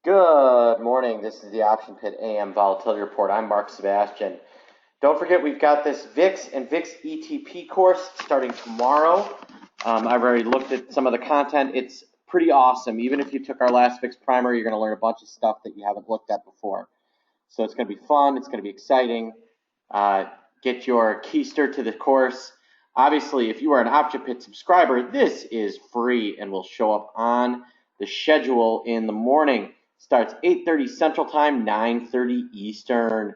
Good morning. This is the Option Pit AM Volatility Report. I'm Mark Sebastian. Don't forget, we've got this VIX and VIX ETP course starting tomorrow. I've already looked at some of the content. It's pretty awesome. Even if you took our last VIX primer, you're going to learn a bunch of stuff that you haven't looked at before. So it's going to be fun. It's going to be exciting. Get your keister to the course. Obviously, if you are an Option Pit subscriber, this is free and will show up on the schedule in the morning. Starts 8:30 Central Time, 9:30 Eastern. You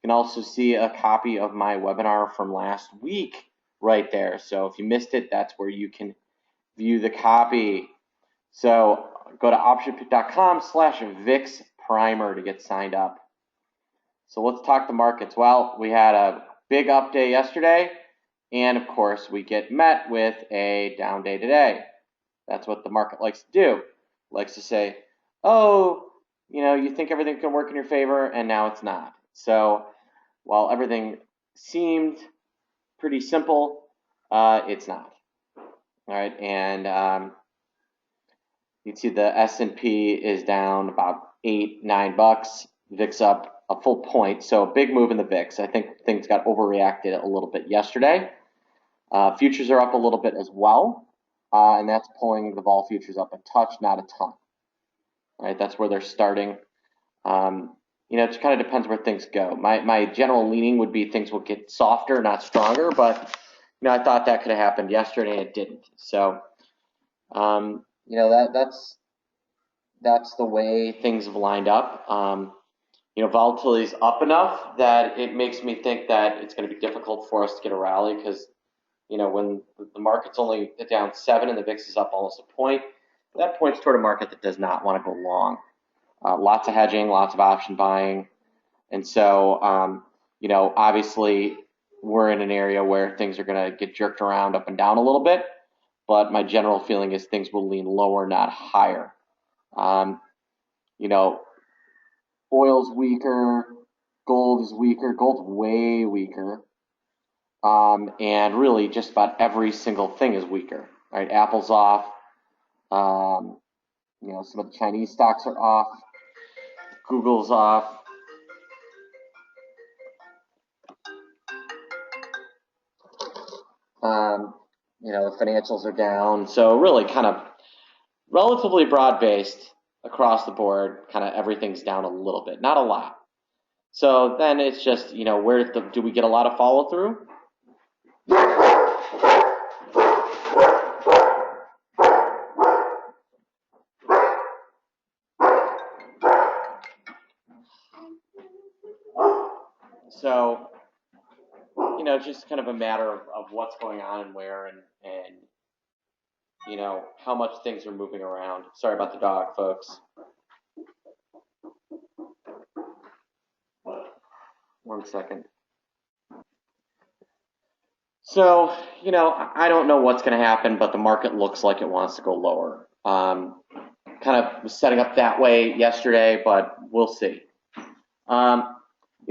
can also see a copy of my webinar from last week right there. So if you missed it, that's where you can view the copy. So go to optionpit.com/VIX primer to get signed up. So let's talk the markets. Well, we had a big up day yesterday, and of course we get met with a down day today. That's what the market likes to do. It likes to say, oh, you think everything can work in your favor, and now it's not. So while everything seemed pretty simple, it's not. All right, and you can see the S&P is down about $8-9. VIX up a full point, so a big move in the VIX. I think things got overreacted a little bit yesterday. Futures are up a little bit as well, and that's pulling the vol futures up a touch, not a ton. All right, that's where they're starting. It just kind of depends where things go. My general leaning would be things will get softer, not stronger, but I thought that could have happened yesterday and it didn't. So that's the way things have lined up. Volatility is up enough that it makes me think that it's going to be difficult for us to get a rally because when the market's only down 7 and the VIX is up almost a point, that points toward a market that does not want to go long. Lots of hedging, lots of option buying. And so, obviously we're in an area where things are going to get jerked around up and down a little bit, but my general feeling is things will lean lower, not higher. Oil's weaker, gold is weaker, gold's way weaker. And really just about every single thing is weaker, right? Apple's off. Some of the Chinese stocks are off. Google's off. The financials are down. So really kind of relatively broad-based across the board. Kind of everything's down a little bit, not a lot. So then it's just, where do we get a lot of follow-through? So, it's just kind of a matter of what's going on and where and how much things are moving around. Sorry about the dog, folks. One second. So, I don't know what's going to happen, but the market looks like it wants to go lower. Kind of was setting up that way yesterday, but we'll see.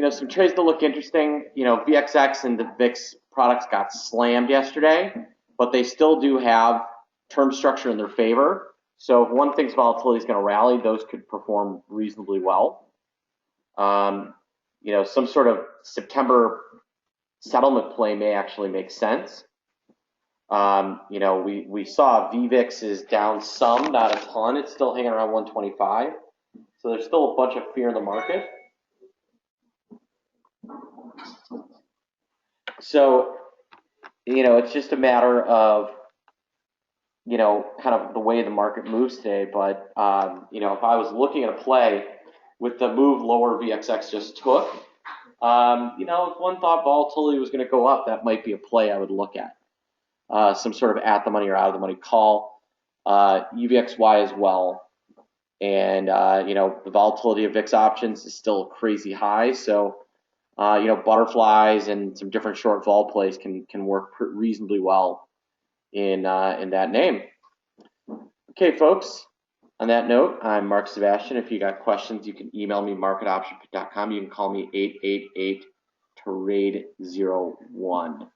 Some trades that look interesting. VXX and the VIX products got slammed yesterday, but they still do have term structure in their favor. So if one thinks volatility is going to rally, those could perform reasonably well. Some sort of September settlement play may actually make sense. We saw VVIX is down some, not a ton. It's still hanging around 125. So there's still a bunch of fear in the market. So, it's just a matter of, kind of the way the market moves today. But, if I was looking at a play with the move lower VXX just took, if one thought volatility was going to go up, that might be a play I would look at. Some sort of at the money or out of the money call. UVXY as well. And, the volatility of VIX options is still crazy high. So, butterflies and some different short vol plays can work reasonably well in that name. Okay, folks. On that note, I'm Mark Sebastian. If you got questions, you can email me, mark@optionpit.com. You can call me 888-TRADE01.